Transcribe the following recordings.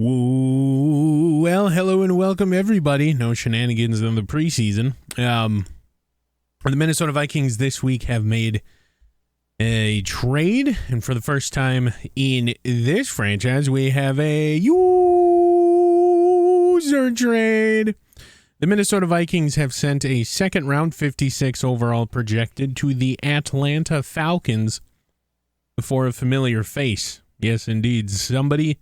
Well, hello and welcome everybody. No shenanigans in the preseason. The Minnesota Vikings this week have made a trade, and for the first time in this franchise, we have a user trade. The Minnesota Vikings have sent a second round 56 overall projected to the Atlanta Falcons for a familiar face. Yes, indeed, somebody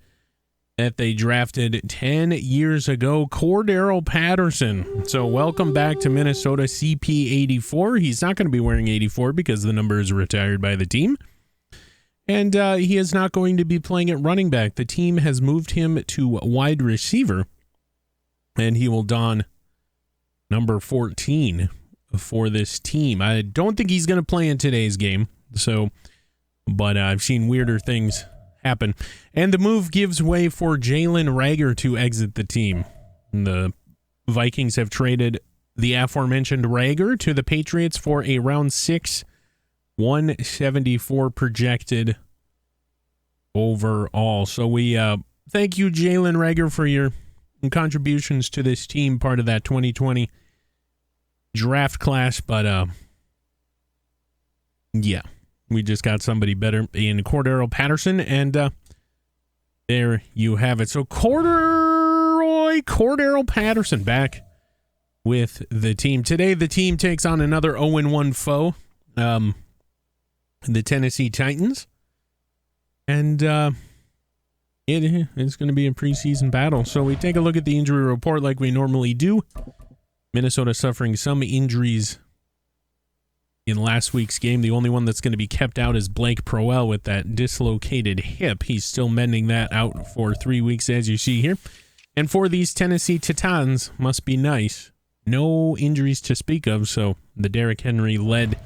that they drafted 10 years ago, Cordero Patterson. So welcome back to Minnesota, CP84. He's not going to be wearing 84 because the number is retired by the team. And he is not going to be playing at running back. The team has moved him to wide receiver, and he will don number 14 for this team. I don't think he's going to play in today's game, but I've seen weirder things happen. And the move gives way for Jalen Rager to exit the team. The Vikings have traded the aforementioned Rager to the Patriots for a round 6, 174 projected overall. So we thank you, Jalen Rager, for your contributions to this team, part of that 2020 draft class. But yeah. We just got somebody better in Cordero Patterson, and there you have it. So Cordero Patterson back with the team. Today, the team takes on another 0-1 foe, the Tennessee Titans. And it is going to be a preseason battle. So we take a look at the injury report like we normally do. Minnesota suffering some injuries in last week's game. The only one that's going to be kept out is Blake Proel with that dislocated hip. He's still mending that out for 3 weeks, as you see here. And for these Tennessee Titans, must be nice. No injuries to speak of, so the Derrick Henry-led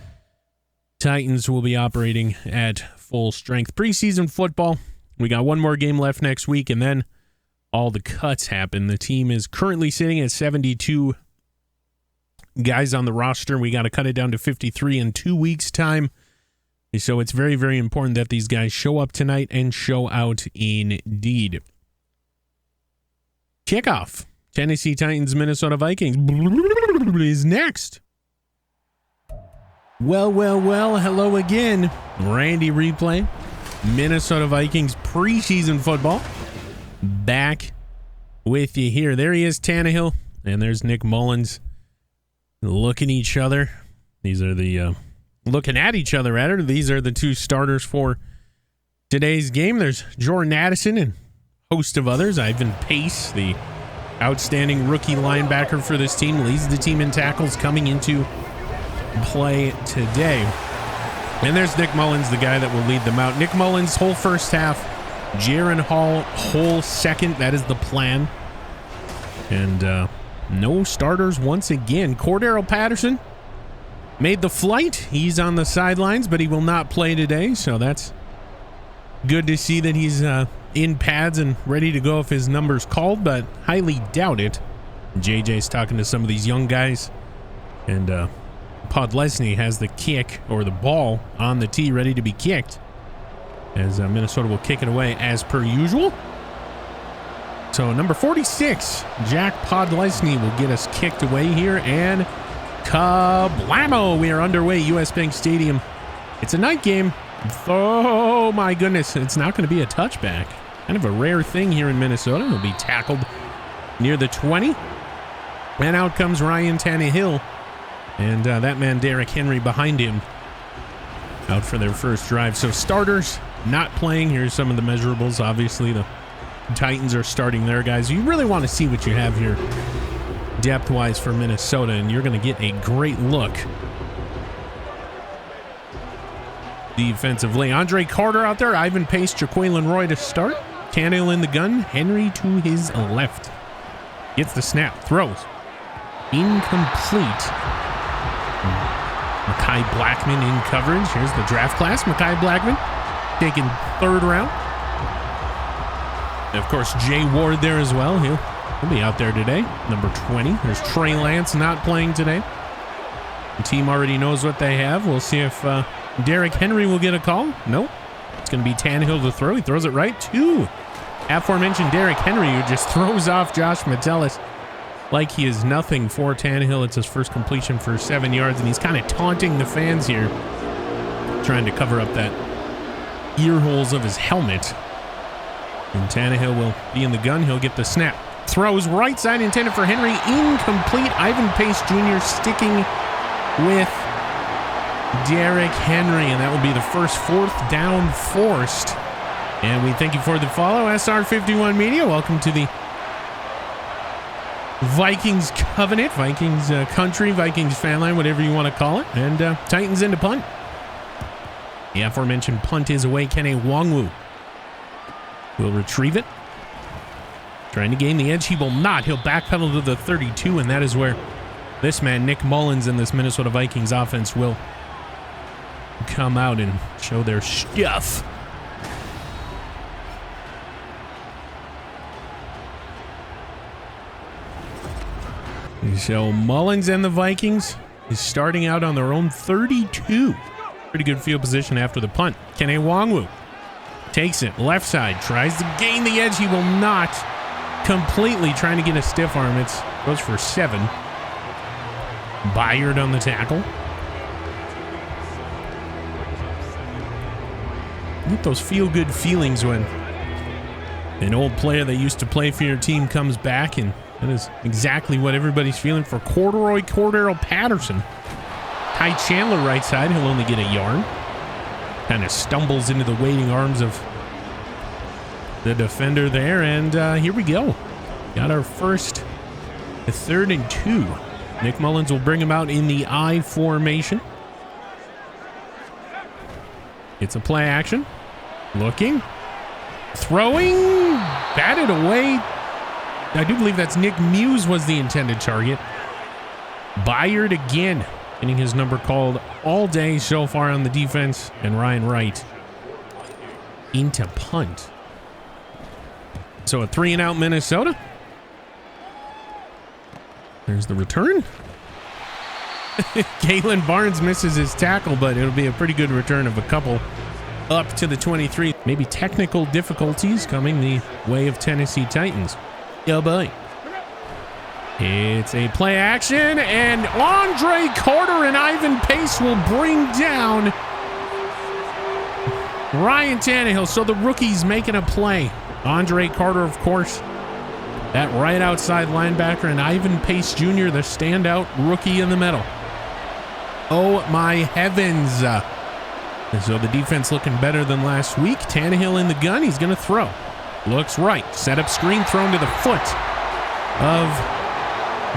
Titans will be operating at full strength. Preseason football, we got one more game left next week, and then all the cuts happen. The team is currently sitting at 72 guys on the roster. We got to cut it down to 53 in 2 weeks' time. So it's very, very important that these guys show up tonight and show out indeed. Kickoff. Tennessee Titans, Minnesota Vikings is next. Well, hello again. Randy Replay. Minnesota Vikings preseason football. Back with you here. There he is, Tannehill. And there's Nick Mullins. Looking each other. These are the looking at each other, rather. These are the two starters for today's game. There's Jordan Addison and a host of others. Ivan Pace, the outstanding rookie linebacker for this team, leads the team in tackles coming into play today. And there's Nick Mullins, the guy that will lead them out. Nick Mullins, whole first half. Jaron Hall, whole second. That is the plan. And no starters once again. Cordero Patterson made the flight. He's on the sidelines, but he will not play today, so that's good to see that he's in pads and ready to go if his number's called, but highly doubt it. JJ's talking to some of these young guys, and Podlesny has the kick, or the ball, on the tee ready to be kicked, as Minnesota will kick it away as per usual. So number 46, Jack Podlesny, will get us kicked away here, and kablamo! We are underway, US Bank Stadium. It's a night game. Oh my goodness, it's not going to be a touchback. Kind of a rare thing here in Minnesota. He'll be tackled near the 20. And out comes Ryan Tannehill. And that man, Derrick Henry, behind him. Out for their first drive. So starters not playing. Here's some of the measurables. Obviously, the Titans are starting their guys. You really want to see what you have here depth-wise for Minnesota, and you're going to get a great look defensively. Andre Carter out there, Ivan Pace, Jaquelin Roy to start. Tannehill in the gun, Henry to his left. Gets the snap, throws. Incomplete. Mekhi Blackman in coverage. Here's the draft class. Mekhi Blackman taken third round. And of course, Jay Ward there as well. He'll be out there today. Number 20. There's Trey Lance not playing today. The team already knows what they have. We'll see if Derrick Henry will get a call. Nope. It's going to be Tannehill to throw. He throws it right to aforementioned Derrick Henry, who just throws off Josh Metellus like he is nothing for Tannehill. It's his first completion for 7 yards, and he's kind of taunting the fans here, trying to cover up that ear holes of his helmet. And Tannehill will be in the gun. He'll get the snap. Throws right side intended for Henry. Incomplete. Ivan Pace Jr. sticking with Derrick Henry, and that will be the first 4th down forced. And we thank you for the follow, SR51 Media. Welcome to the Vikings Covenant, Vikings Country, Vikings fan line, whatever you want to call it. And Titans into punt. The aforementioned punt is away. Kene Nwangwu will retrieve it. Trying to gain the edge. He will not. He'll backpedal to the 32, and that is where this man, Nick Mullins, and this Minnesota Vikings offense will come out and show their stuff. So Mullins and the Vikings is starting out on their own 32. Pretty good field position after the punt. Kene Nwangwu takes it left side, tries to gain the edge. He will not. Completely trying to get a stiff arm. It goes for 7. Byard on the tackle. Get those feel-good feelings when an old player that used to play for your team comes back, and that is exactly what everybody's feeling for Corduroy Cordero Patterson. Ty Chandler right side. He'll only get a yard. Kind of stumbles into the waiting arms of the defender there, and here we go. Got our first 3rd and 2. Nick Mullins will bring him out in the I formation. It's a play action. Looking. Throwing. Batted away. I do believe that's Nick Muse was the intended target. Byard again, getting his number called all day so far on the defense, and Ryan Wright into punt. So a 3-and-out Minnesota. There's the return. Galen Barnes misses his tackle, but it'll be a pretty good return of a couple up to the 23. Maybe technical difficulties coming the way of Tennessee Titans. Oh boy. It's a play action, and Andre Carter and Ivan Pace will bring down Ryan Tannehill. So the rookie's making a play. Andre Carter, of course, that right outside linebacker, and Ivan Pace Jr., the standout rookie in the middle. Oh my heavens. And so the defense looking better than last week. Tannehill in the gun. He's going to throw. Looks right. Set up screen thrown to the foot of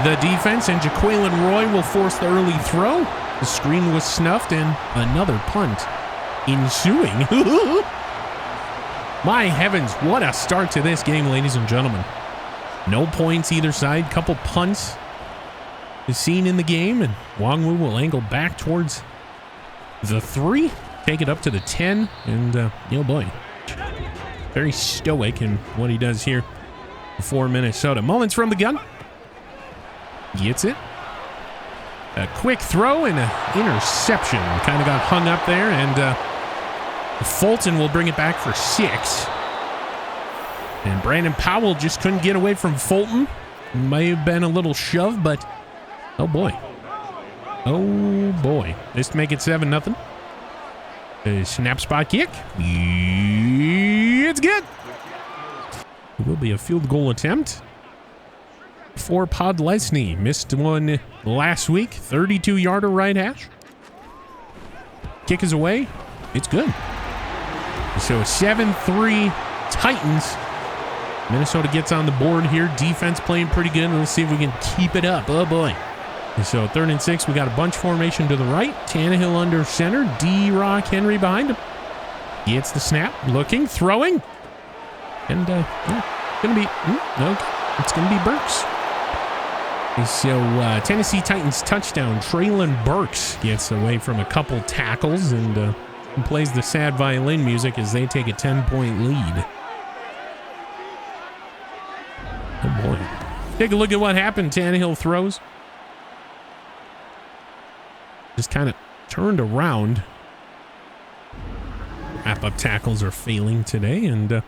the defense, and Jaquelin Roy will force the early throw. The screen was snuffed, and another punt ensuing. My heavens, what a start to this game, ladies and gentlemen. No points either side. Couple punts is seen in the game, and Nwangwu will angle back towards the 3. Take it up to the 10, and oh boy. Very stoic in what he does here for Minnesota. Mullins from the gun. Gets it. A quick throw and an interception. Kind of got hung up there, and Fulton will bring it back for 6. And Brandon Powell just couldn't get away from Fulton. May have been a little shove, but oh boy. Oh boy. This to make it 7-0. A snap spot kick. It's good. It will be a field goal attempt for Podlesny. Missed one last week. 32-yarder right hash. Kick is away. It's good. So 7-3 Titans. Minnesota gets on the board here. Defense playing pretty good. Let's see if we can keep it up. Oh boy. So 3rd and 6. We got a bunch formation to the right. Tannehill under center. D-Rock Henry behind him. Gets the snap. Looking. Throwing. And gonna be no. It's gonna be Burks. So Tennessee Titans touchdown. Traylon Burks gets away from a couple tackles and plays the sad violin music as they take a 10-point lead. Oh boy. Take a look at what happened. Tannehill throws. Just kind of turned around. Wrap-up tackles are failing today, and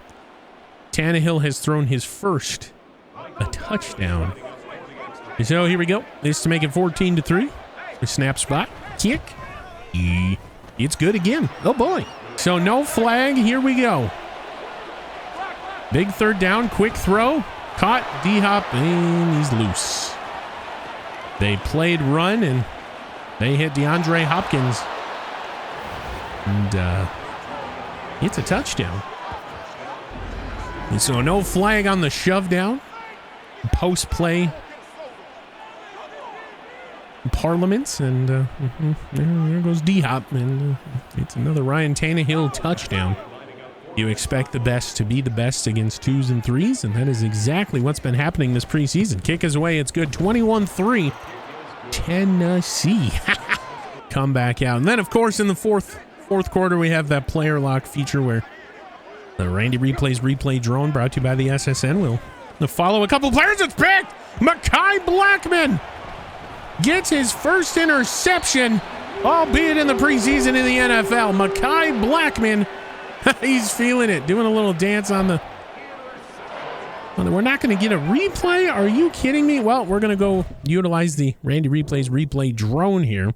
Tannehill has thrown his first a touchdown. So here we go. This to make it 14-3. The snap spot. Kick. It's good again. Oh boy. So no flag. Here we go. Big third down. Quick throw. Caught. D-hop. And he's loose. They played run and they hit DeAndre Hopkins. And it's a touchdown. And so no flag on the shove down. Post play parliaments, and there goes D-hop, and it's another Ryan Tannehill touchdown. You expect the best to be the best against 2s and 3s, and that is exactly what's been happening this preseason. Kick is away. It's good. 21-3. Tennessee. Come back out. And then, of course, in the fourth quarter, we have that player lock feature where the Randy Replays replay drone brought to you by the SSN will follow a couple players. It's picked. Mekhi Blackmon gets his first interception, albeit in the preseason in the NFL. Mekhi Blackmon, he's feeling it, doing a little dance on the... We're not going to get a replay? Are you kidding me? Well, we're going to go utilize the Randy Replays replay drone here.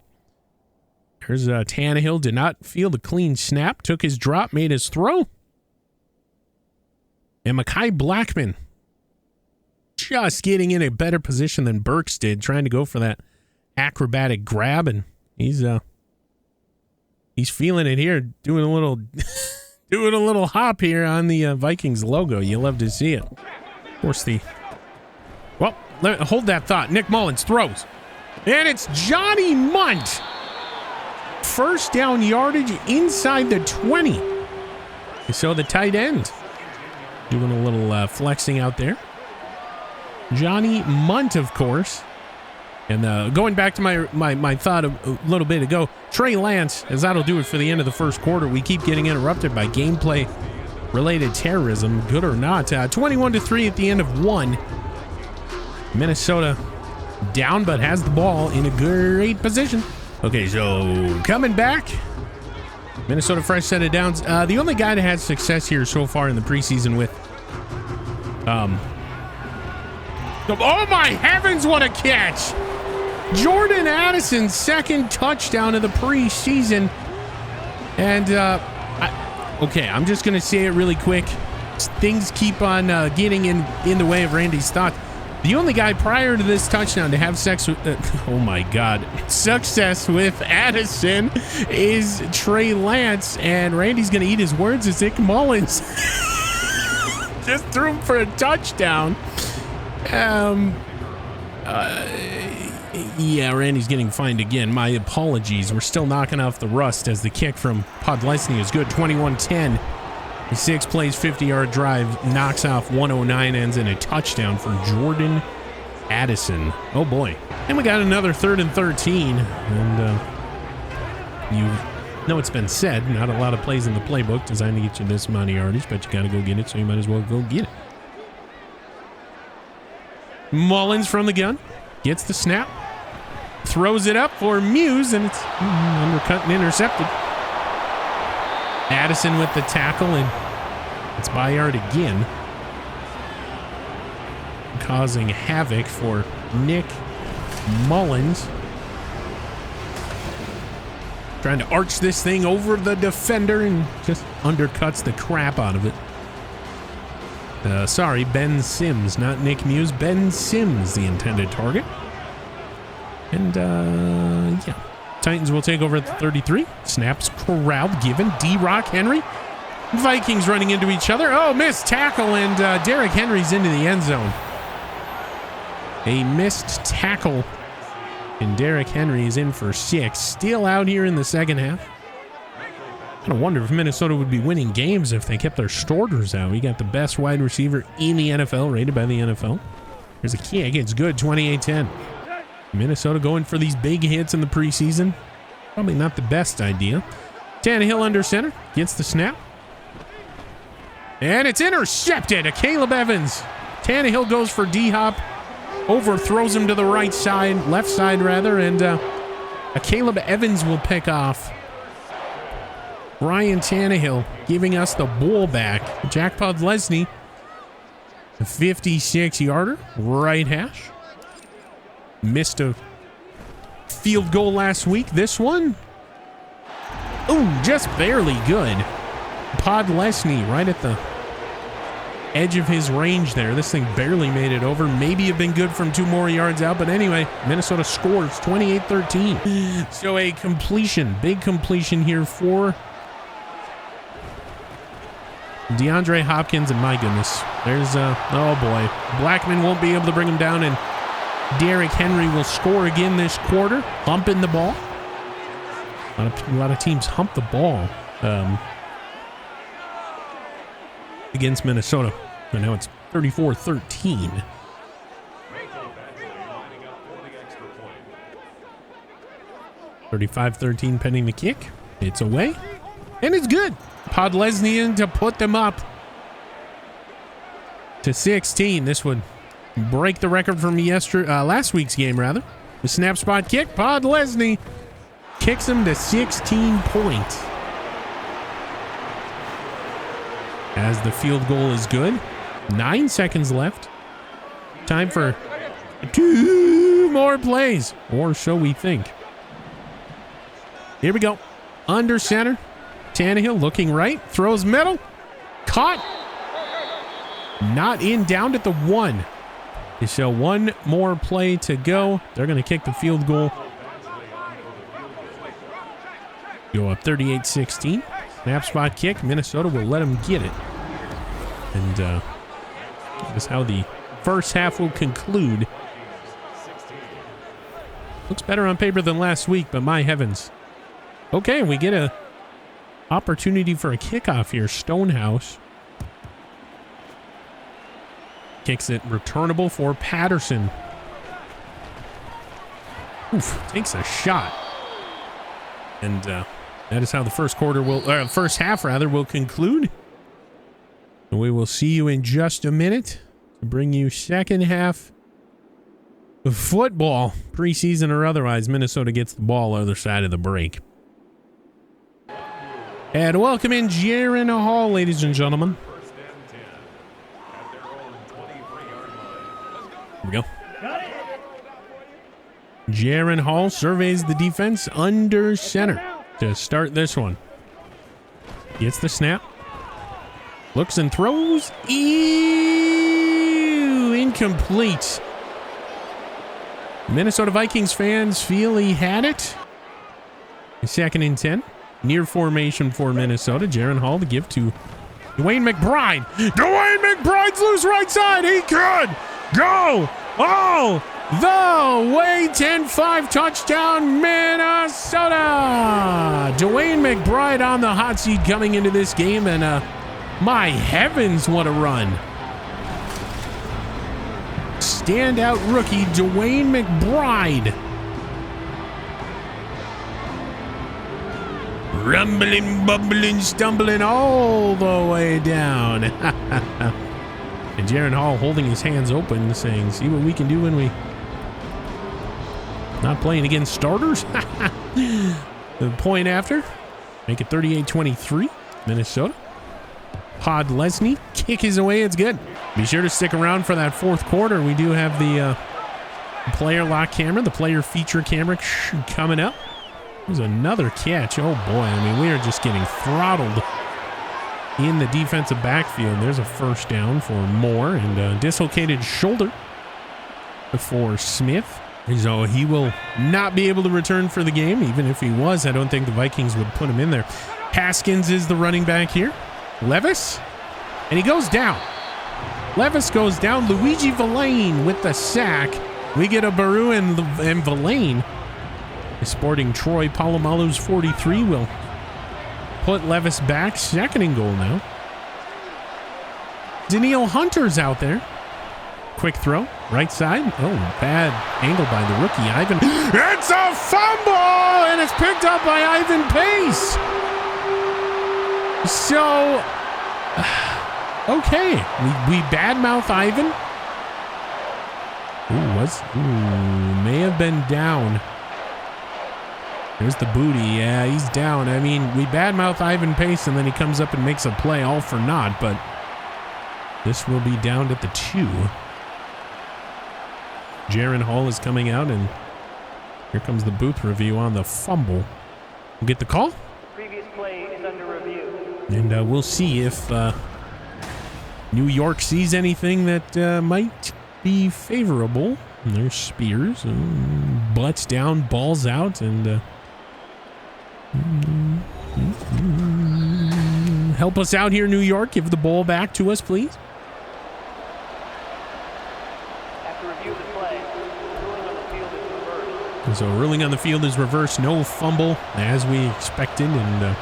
Here's Tannehill, did not feel the clean snap, took his drop, made his throw. And Mekhi Blackmon just getting in a better position than Burks did, trying to go for that acrobatic grab, and he's feeling it here, doing a little doing a little hop here on the Vikings logo. You love to see it. Of course, hold that thought. Nick Mullins throws, and it's Johnny Munt. First down yardage inside the 20. So the tight end doing a little flexing out there. Johnny Munt, of course. And going back to my thought a little bit ago, Trey Lance, as that'll do it for the end of the first quarter. We keep getting interrupted by gameplay-related terrorism, good or not. 21-3 at the end of one. Minnesota down, but has the ball in a great position. Okay, so coming back. Minnesota fresh set of downs. The only guy that had success here so far in the preseason with... Oh my heavens, what a catch! Jordan Addison's second touchdown of the preseason. And, okay, I'm just going to say it really quick. Things keep on getting in the way of Randy's thoughts. The only guy prior to this touchdown to have success with Addison is Trey Lance. And Randy's going to eat his words as Nick Mullins just threw him for a touchdown. Yeah, Randy's getting fined again. My apologies. We're still knocking off the rust as the kick from Podlesny is good. 21-10. The 6 plays, 50-yard drive, knocks off 109, ends in a touchdown for Jordan Addison. Oh, boy. And we got another 3rd and 13. And you know it's been said, not a lot of plays in the playbook designed to get you this amount of yardage, but you got to go get it, so you might as well go get it. Mullins from the gun, gets the snap, throws it up for Muse, and it's undercut and intercepted. Addison with the tackle, and it's Bayard again, causing havoc for Nick Mullins. Trying to arch this thing over the defender and just undercuts the crap out of it. Sorry, Ben Sims, not Nick Muse. Ben Sims, the intended target. And, yeah. Titans will take over at the 33. Snaps corralled, given. D-Rock Henry. Vikings running into each other. Oh, missed tackle, and Derrick Henry's into the end zone. A missed tackle, and Derrick Henry is in for 6. Still out here in the second half. I kind of wonder if Minnesota would be winning games if they kept their starters out. We got the best wide receiver in the NFL, rated by the NFL. There's a kick. It's good, 28-10. Minnesota going for these big hits in the preseason. Probably not the best idea. Tannehill under center. Gets the snap. And it's intercepted. A Caleb Evans. Tannehill goes for D-hop. Overthrows him to the right side. Left side, rather. And a Caleb Evans will pick off Ryan Tannehill, giving us the ball back. Jack Podlesny A 56-yarder, right hash. Missed a field goal last week. This one, ooh, just barely good. Podlesny right at the edge of his range there. This thing barely made it over. Maybe have been good from 2 more yards out, but anyway, Minnesota scores 28-13. So a completion, big completion here for DeAndre Hopkins, and my goodness, there's oh boy, Blackman won't be able to bring him down, and Derrick Henry will score again this quarter, humping the ball. A lot of teams hump the ball against Minnesota. And now it's 34-13. $35-13 pending the kick. It's away. And it's good. Podlesny in to put them up to 16. This would break the record from last week's game, rather. The snap spot kick. Podlesny kicks him to 16 points. As the field goal is good. 9 seconds left. Time for 2 more plays, or so we think. Here we go. Under center. Tannehill looking right. Throws middle. Caught. Not in. Down at the 1. So 1 more play to go. They're going to kick the field goal. Go up 38-16. Snap spot kick. Minnesota will let him get it. And that's how the first half will conclude. Looks better on paper than last week, but my heavens. Okay, we get a opportunity for a kickoff here. Stonehouse kicks it returnable for Patterson. Oof, takes a shot. And that is how the first half will conclude. And we will see you in just a minute to bring you second half of football, preseason or otherwise. Minnesota gets the ball other side of the break. And welcome in Jaron Hall, ladies and gentlemen. Here we go. Jaron Hall surveys the defense under center to start this one. Gets the snap. Looks and throws. Ew, incomplete. Minnesota Vikings fans feel he had it. 2nd and 10. Near formation for Minnesota. Jaron Hall to give to Dwayne McBride. Dwayne McBride's loose right side. He could go all the way. 10-5 touchdown Minnesota. Dwayne McBride on the hot seat coming into this game, and my heavens, what a run. Standout rookie Dwayne McBride. Rumbling, bumbling, stumbling all the way down. And Jaron Hall holding his hands open, saying, see what we can do when we not playing against starters. The point after. Make it 38-23. Minnesota. Podlesny kick is away. It's good. Be sure to stick around for that 4th quarter. We do have the player lock camera, the player feature camera coming up. There's another catch. Oh boy, I mean, we are just getting throttled in the defensive backfield. There's a first down for Moore, and a dislocated shoulder for Smith. So he will not be able to return for the game. Even if he was, I don't think the Vikings would put him in there. Haskins is the running back here. Levis, and he goes down. Levis goes down. Luigi Villain with the sack. We get a Baru and Villain. Sporting Troy Polamalu's 43 will put Levis back. 2nd and goal now. Danielle Hunter's out there. Quick throw. Right side. Oh, bad angle by the rookie, Ivan. It's a fumble! And it's picked up by Ivan Pace. So, okay. We badmouth Ivan. May have been down. There's the booty. Yeah, he's down. I mean, we badmouth Ivan Pace, and then he comes up and makes a play all for naught, but This will be down at the 2. Jaron Hall is coming out, and here comes the booth review on the fumble. We'll get the call. Previous play is under review. And we'll see if New York sees anything that might be favorable. And there's Spears. Butts down, balls out, and help us out here, New York. Give the ball back to us, please. After review of the play, ruling on the field is reversed. So ruling on the field is reversed. No fumble, as we expected. And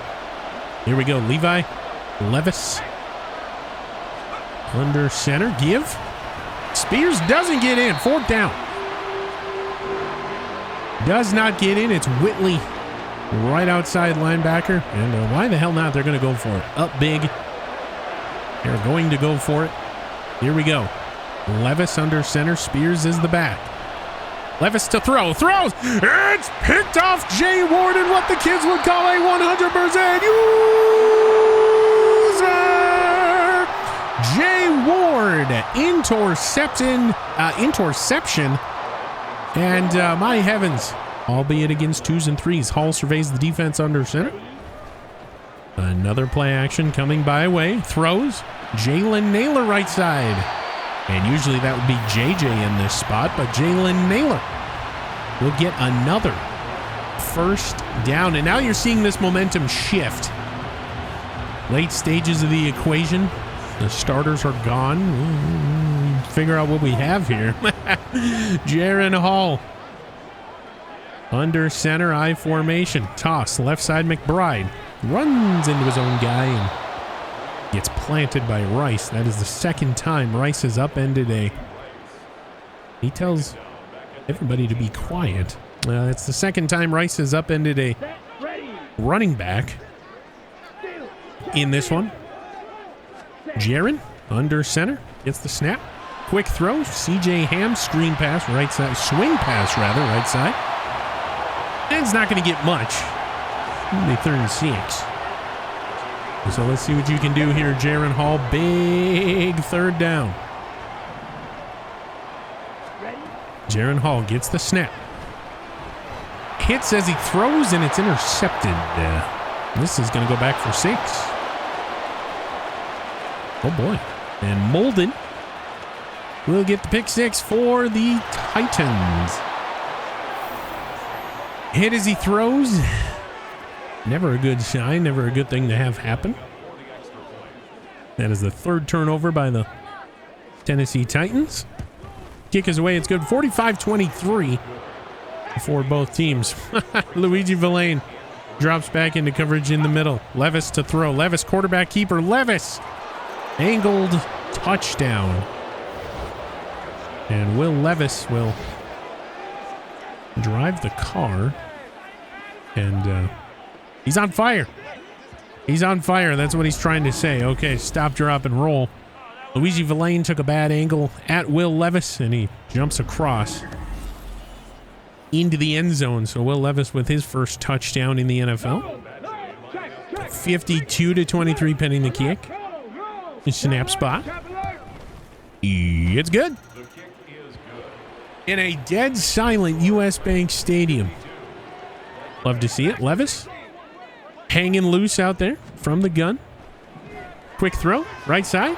here we go. Levi Levis under center. Give. Spears doesn't get in. 4th down. Does not get in. It's Whitley, right outside linebacker. And why the hell not? They're going to go for it. Up big. They're going to go for it. Here we go. Levis under center. Spears is the back. Levis to throw. Throws. It's picked off Jay Ward in what the kids would call a 100% user. Jay Ward. Interception. And my heavens. Albeit against 2s and 3s. Hall surveys the defense under center. Another play action coming by way. Throws. Jalen Naylor right side. And usually that would be JJ in this spot, but Jalen Naylor will get another 1st down. And now you're seeing this momentum shift. Late stages of the equation. The starters are gone. Figure out what we have here. Jaron Hall. Under center, I formation. Toss, left side McBride. Runs into his own guy and gets planted by Rice. That is the 2nd time Rice has upended He tells everybody to be quiet. It's the 2nd time Rice has upended a running back in this one. Jaron under center gets the snap. Quick throw. CJ Ham screen pass right side. Swing pass rather right side. And it's not going to get much. Only 3rd and 6. So let's see what you can do here, Jaron Hall. Big 3rd down. Jaron Hall gets the snap. Hits as he throws, and it's intercepted. This is going to go back for 6. Oh, boy. And Molden will get the pick 6 for the Titans. Hit as he throws. Never a good sign, never a good thing to have happen. That is the 3rd turnover by the Tennessee Titans. Kick is away, it's good. 45-23 for both teams. Luigi Villain drops back into coverage in the middle. Levis to throw. Levis, quarterback keeper. Levis, angled touchdown. And Will Levis will drive the car. And he's on fire. He's on fire. That's what he's trying to say. Okay, stop, drop, and roll. Luigi Villain took a bad angle at Will Levis, and he jumps across into the end zone. So Will Levis with his first touchdown in the NFL. 52-23 pending the kick. Snap spot. It's good. In a dead silent U.S. Bank Stadium. Love to see it. Levis hanging loose out there from the gun. Quick throw, right side.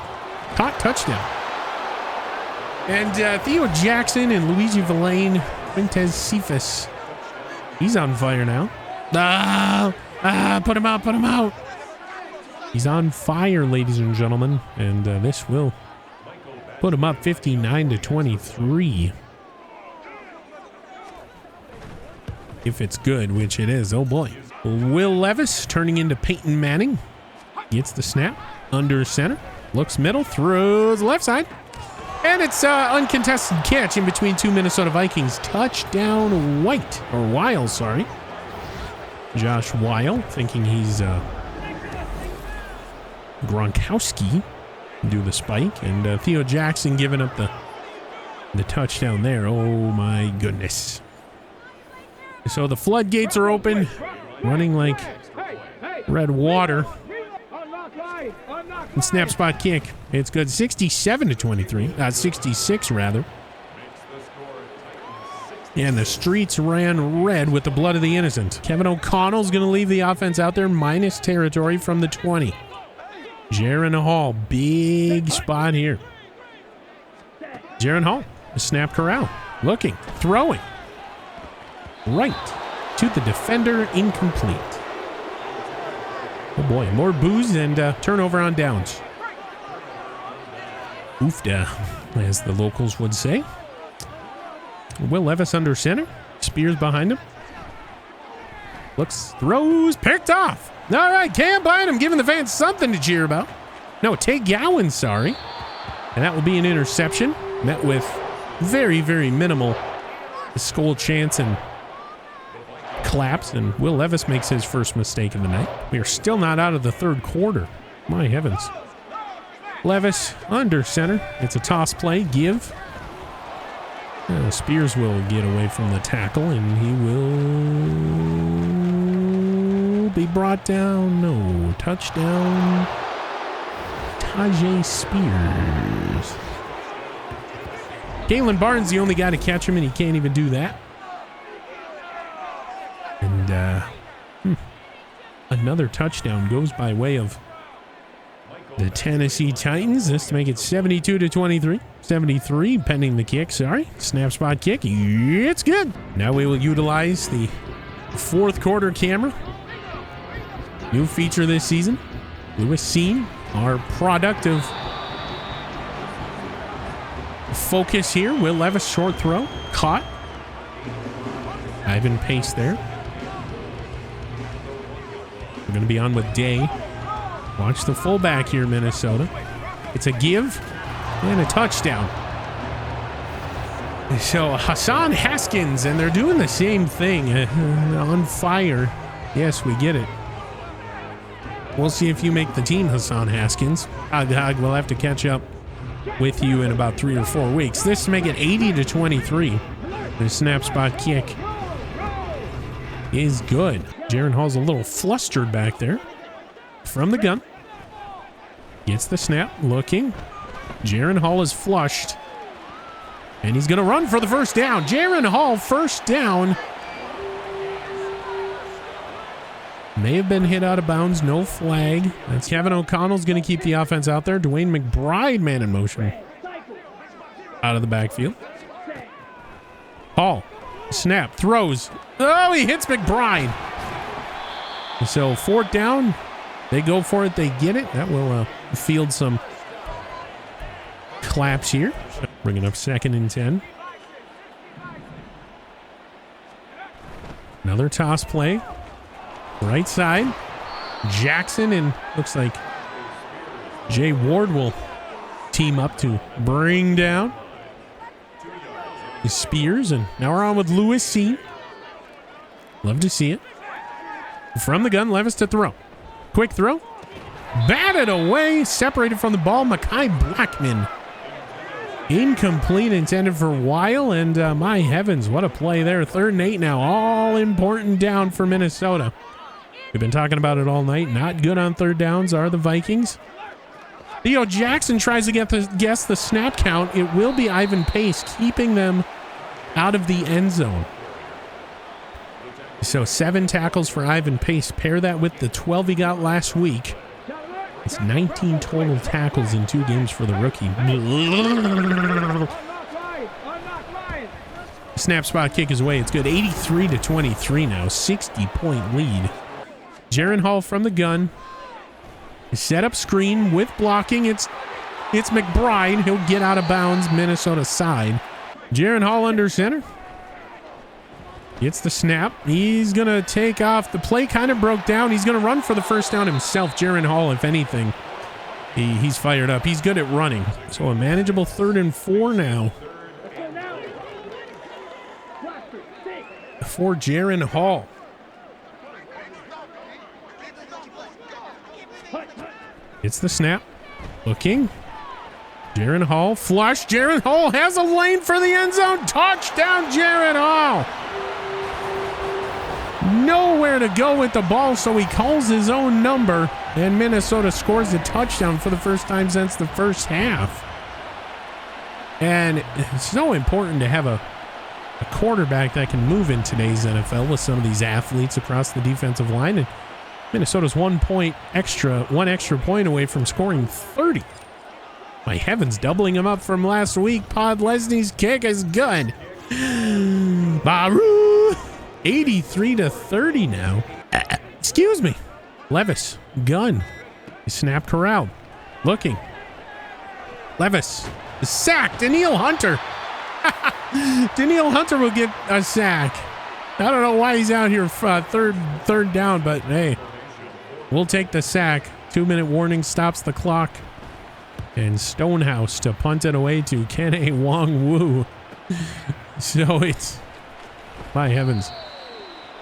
Caught, touchdown. And Theo Jackson and Luigi Villain, Quintez Cephas. He's on fire now. Put him out, put him out. He's on fire, ladies and gentlemen. And this will put him up 59-23. If it's good, which it is. Oh boy. Will Levis turning into Peyton Manning. Gets the snap. Under center. Looks middle. Throws left side. And it's uncontested catch in between 2 Minnesota Vikings. Touchdown Weil, sorry. Josh Weil thinking he's Gronkowski. Do the spike. And Theo Jackson giving up the touchdown there. Oh my goodness. So the floodgates are open, running like red water. And snap spot kick. It's good. 67-23. 66 rather. And the streets ran red with the blood of the innocent. Kevin O'Connell's going to leave the offense out there minus territory from the 20. Jaron Hall, big spot here. Jaron Hall, a snap corral. Looking, throwing. Right to the defender, incomplete. Oh boy, more booze and turnover on downs. Oofda, as the locals would say. Will Levis under center. Spears behind him. Looks, throws, picked off. All right, Cam Bynum giving the fans something to cheer about. No, Tay Gowan, sorry. And that will be an interception. Met with very, very minimal skull chance and claps. And Will Levis makes his first mistake of the night. We are still not out of the third quarter. My heavens. Levis under center. It's a toss play. Give. Spears will get away from the tackle, and he will be brought down. No, touchdown. Tajay Spears. Galen Barnes, the only guy to catch him, and he can't even do that. And another touchdown goes by way of the Tennessee Titans. This to make it 72-23. 73 pending the kick, sorry. Snap spot kick. It's good. Now we will utilize the fourth quarter camera. New feature this season. Lewis Scene, our product of focus here. Will Levis short throw. Caught. Ivan Pace there. We're going to be on with Day. Watch the fullback here, Minnesota. It's a give and a touchdown. So Hassan Haskins, and they're doing the same thing. On fire. Yes, we get it. We'll see if you make the team, Hassan Haskins. We'll have to catch up with you in about 3 or 4 weeks. This to make it 80-23. The snap spot kick is good. Jaron Hall's a little flustered back there. From the gun. Gets the snap. Looking. Jaron Hall is flushed. And he's going to run for the first down. Jaron Hall, first down. May have been hit out of bounds. No flag. That's Kevin O'Connell's going to keep the offense out there. Dwayne McBride, man in motion. Out of the backfield. Hall. Snap. Throws. Oh, he hits McBride. So, fourth down. They go for it. They get it. That will field some claps here. Bringing up 2nd and 10. Another toss play. Right side. Jackson and looks like Jay Ward will team up to bring down the Spears. And now we're on with Lewis C. Love to see it. From the gun, Levis to throw. Quick throw. Batted away. Separated from the ball. Mekhi Blackman. Incomplete, intended for Weil. And my heavens, what a play there. 3rd and 8 now. All important down for Minnesota. We've been talking about it all night. Not good on 3rd downs are the Vikings. Theo Jackson tries to guess the snap count. It will be Ivan Pace keeping them out of the end zone. So 7 tackles for Ivan Pace. Pair that with the 12 he got last week. It's 19 total tackles in 2 games for the rookie. Snap spot kick is away. It's good. 83-23 now. 60-point lead. Jaron Hall from the gun. Set up screen with blocking. It's McBride. He'll get out of bounds. Minnesota side. Jaron Hall under center. Gets the snap. He's going to take off. The play kind of broke down. He's going to run for the first down himself. Jaron Hall, if anything, he's fired up. He's good at running. So a manageable 3rd and 4 now. For Jaron Hall. It's the snap. Looking. Jaron Hall. Flush. Jaron Hall has a lane for the end zone. Touchdown, Jaron Hall. Nowhere to go with the ball, so he calls his own number. And Minnesota scores a touchdown for the first time since the first half. And it's so important to have a quarterback that can move in today's NFL with some of these athletes across the defensive line. And Minnesota's one extra point away from scoring 30. My heavens, doubling him up from last week. Pod Lesney's kick is good. Baru! 83-30 now. Excuse me. Levis, gun. He snapped Corral. Looking. Levis. Sack. Danielle Hunter. Danielle Hunter will get a sack. I don't know why he's out here third down, but hey, we'll take the sack. 2-minute warning stops the clock. And Stonehouse to punt it away to Kene Wong-Woo. So it's, my heavens,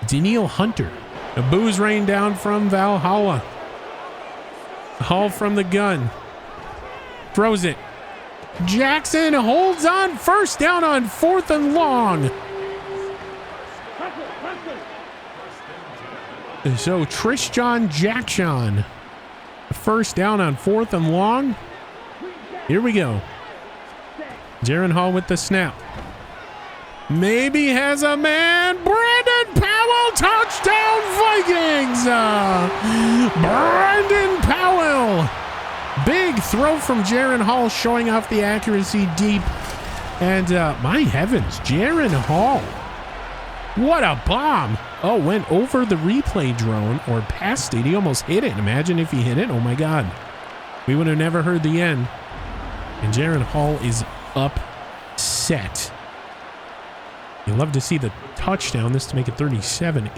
Danielle Hunter. The boos rain down from Valhalla. Hall from the gun. Throws it. Jackson holds on. First down on 4th and long. So Tristan Jackson. First down on 4th and long. Here we go. Jaron Hall with the snap. Maybe has a man. Brandon Powell, touchdown Vikings. Brandon Powell. Big throw from Jaron Hall, showing off the accuracy deep. And my heavens, Jaron Hall. What a bomb. Oh, went over the replay drone or past it. He almost hit it. Imagine if he hit it. Oh my God. We would have never heard the end. And Jaron Hall is upset. You love to see the touchdown. This to make it 37-83,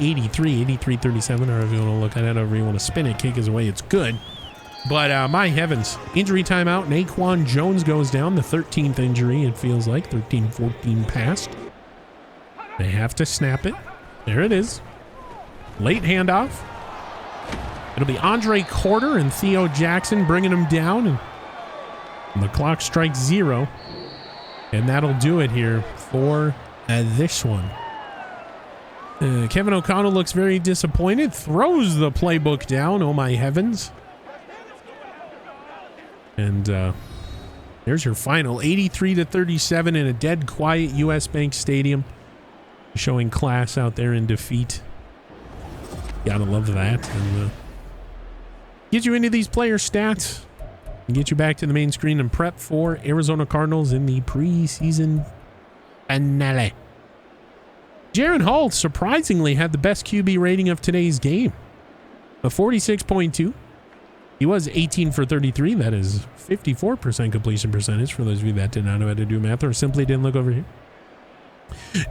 83-37, or if you want to look at it, however you want to spin it, kick is away. It's good. But my heavens, injury timeout. Naquan Jones goes down, the 13th injury, it feels like. 13-14 passed. They have to snap it. There it is. Late handoff. It'll be Andre Corder and Theo Jackson bringing him down. And the clock strikes 0. And that'll do it here for this one. Kevin O'Connell looks very disappointed. Throws the playbook down. Oh my heavens. And there's your final. 83-37 in a dead quiet US Bank Stadium. Showing class out there in defeat. Gotta love that. And get you into these player stats. And get you back to the main screen and prep for Arizona Cardinals in the preseason finale. Jaron Hall surprisingly had the best QB rating of today's game. A 46.2. He was 18 for 33. That is 54% completion percentage for those of you that did not know how to do math or simply didn't look over here.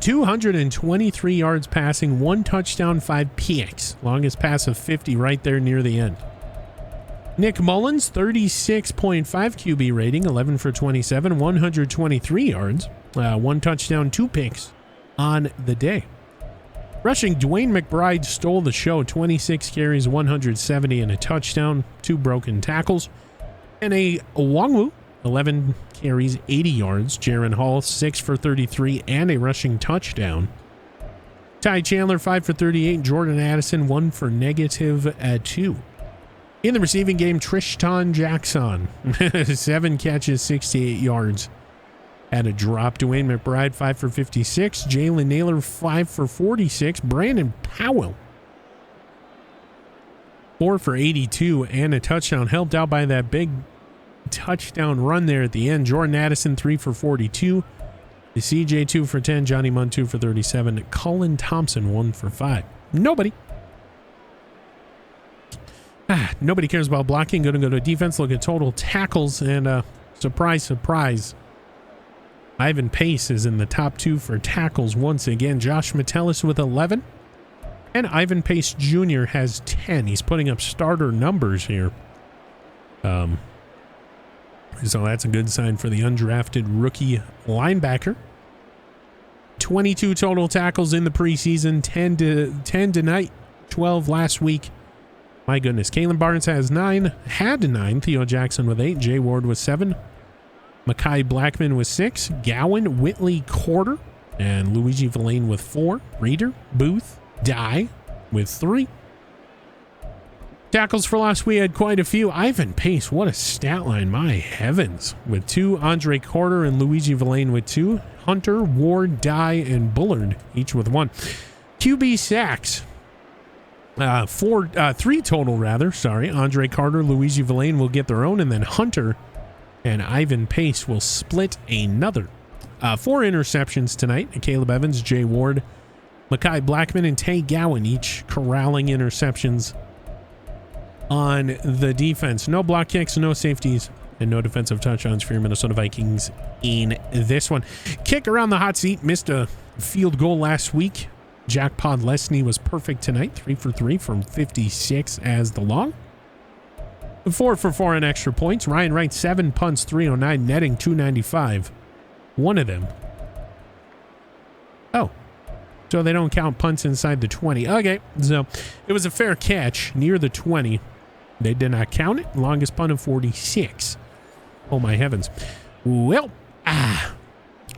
223 yards passing, 1 touchdown, 5 picks. Longest pass of 50 right there near the end. Nick Mullins, 36.5 QB rating, 11 for 27, 123 yards, 1 touchdown, 2 picks on the day. Rushing, Dwayne McBride stole the show, 26 carries, 170 and a touchdown, 2 broken tackles. And a Wongwu, 11 carries, 80 yards. Jaron Hall, 6 for 33 and a rushing touchdown. Ty Chandler, 5 for 38. Jordan Addison, 1 for -2. In the receiving game, Tristan Jackson, 7 catches, 68 yards. Had a drop. Dwayne McBride, 5 for 56. Jalen Naylor, 5 for 46. Brandon Powell, 4 for 82 and a touchdown. Helped out by that big touchdown run there at the end. Jordan Addison, 3 for 42. The CJ, 2 for 10. Johnny Munn, 2 for 37. Colin Thompson, 1 for 5. Nobody cares about blocking. Going to go to defense. Look at total tackles. And surprise, surprise. Ivan Pace is in the top 2 for tackles once again. Josh Metellus with 11. And Ivan Pace Jr. has 10. He's putting up starter numbers here. So that's a good sign for the undrafted rookie linebacker. 22 total tackles in the preseason, 10 tonight, 12 last week. My goodness. Kalen Barnes has 9, had 9. Theo Jackson with 8. Jay Ward with 7. Mekhi Blackman with 6. Gowan, Whitley, Corder, and Luigi Villain with 4. Reader, Booth, Dye with 3. Tackles for loss, we had quite a few. Ivan Pace, what a stat line, my heavens. With 2, Andre Carter and Luigi Villain with 2. Hunter, Ward, Dye, and Bullard, each with 1. QB sacks. 3 total, rather. Sorry. Andre Carter, Luigi Villain will get their own, and then Hunter and Ivan Pace will split another. 4 interceptions tonight. Caleb Evans, Jay Ward, Makai Blackman, and Tay Gowan, each corralling interceptions on the defense. No block kicks, no safeties, and no defensive touchdowns for your Minnesota Vikings in this one. Kick around the hot seat. Missed a field goal last week. Jack Podlesny was perfect tonight. 3 for 3 from 56 as the long. 4 for 4 on extra points. Ryan Wright, 7 punts, 309, netting 295. One of them. Oh. So they don't count punts inside the 20. Okay. So it was a fair catch near the 20. They did not count it. Longest punt of 46. Oh, my heavens. Well,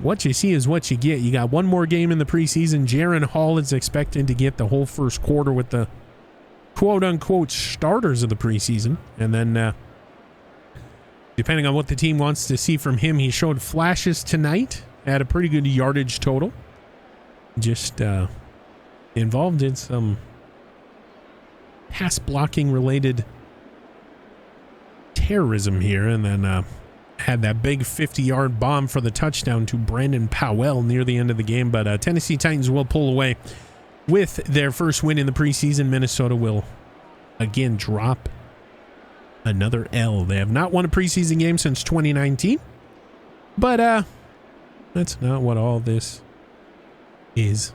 what you see is what you get. You got one more game in the preseason. Jaron Hall is expected to get the whole first quarter with the quote-unquote starters of the preseason. And then, depending on what the team wants to see from him, he showed flashes tonight. Had a pretty good yardage total. Just involved in some pass-blocking related terrorism here, and then had that big 50-yard bomb for the touchdown to Brandon Powell near the end of the game. But Tennessee Titans will pull away with their first win in the preseason. Minnesota will again drop another L. They have not won a preseason game since 2019, but that's not what all this is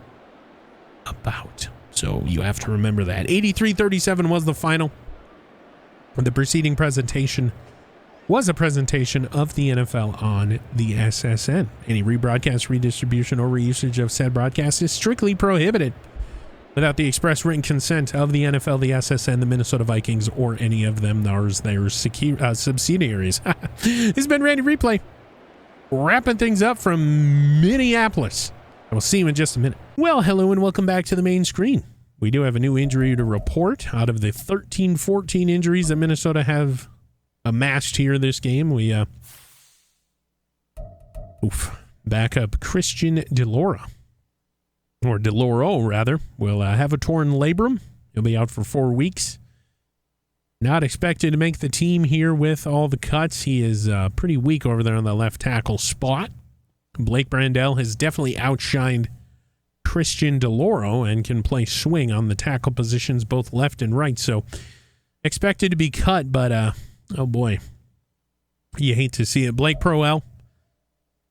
about. So you have to remember that. 83-37 was the final. The preceding presentation was a presentation of the NFL on the SSN. Any rebroadcast, redistribution, or reusage of said broadcast is strictly prohibited without the express written consent of the NFL, the SSN, the Minnesota Vikings, or any of them, their subsidiaries. This has been Randy Replay, wrapping things up from Minneapolis. I will see you in just a minute. Well, hello and welcome back to the main screen. We do have a new injury to report. Out of the 13-14 injuries that Minnesota have amassed here this game, we backup Christian DeLoro, rather, will have a torn labrum. He'll be out for 4 weeks. Not expected to make the team here with all the cuts. He is pretty weak over there on the left tackle spot. Blake Brandel has definitely outshined Christian DeLoro and can play swing on the tackle positions, both left and right. So expected to be cut, but oh boy, you hate to see it. Blake Proel,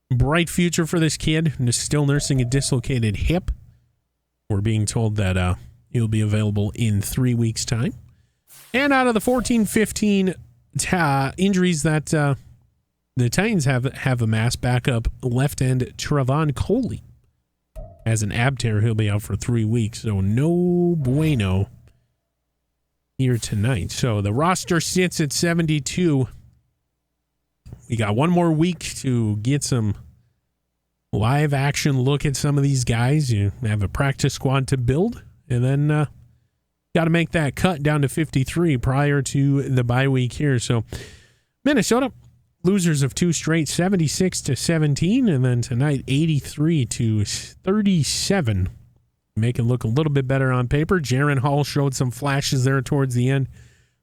bright future for this kid, still nursing a dislocated hip. We're being told that he'll be available in 3 weeks' time. And out of the 14-15 injuries that the Titans have amassed, backup left end Trevon Coley has an ab tear. He'll be out for 3 weeks, so no bueno here tonight. So the roster sits at 72. We got one more week to get some live action look at some of these guys. You have a practice squad to build, and then got to make that cut down to 53 prior to the bye week here. So Minnesota, losers of 2 straight, 76-17, and then tonight 83-37. Make it look a little bit better on paper. Jaron Hall showed some flashes there towards the end,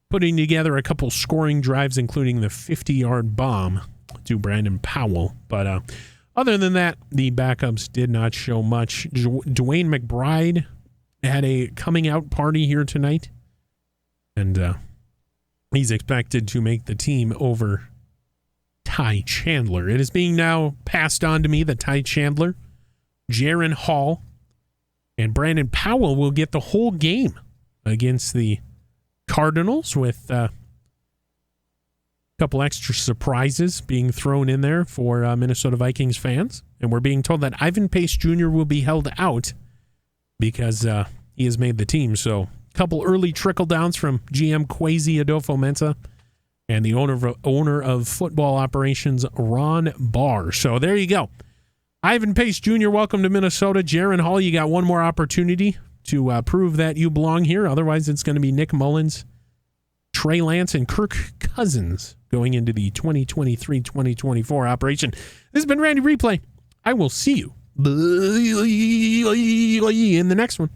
putting together a couple scoring drives, including the 50-yard bomb to Brandon Powell. But other than that, the backups did not show much. Dwayne McBride had a coming out party here tonight, and he's expected to make the team over Ty Chandler. It is being now passed on to me that Ty Chandler, Jaron Hall, and Brandon Powell will get the whole game against the Cardinals, with a couple extra surprises being thrown in there for Minnesota Vikings fans. And we're being told that Ivan Pace Jr. will be held out because he has made the team. So a couple early trickle downs from GM Kwesi Adolfo-Mensah and the owner of football operations, Ron Barr. So there you go. Ivan Pace Jr., welcome to Minnesota. Jaron Hall, you got one more opportunity to prove that you belong here. Otherwise, it's going to be Nick Mullins Trey Lance and Kirk Cousins going into the 2023-2024 operation. This has been Randy Replay. I will see you in the next one.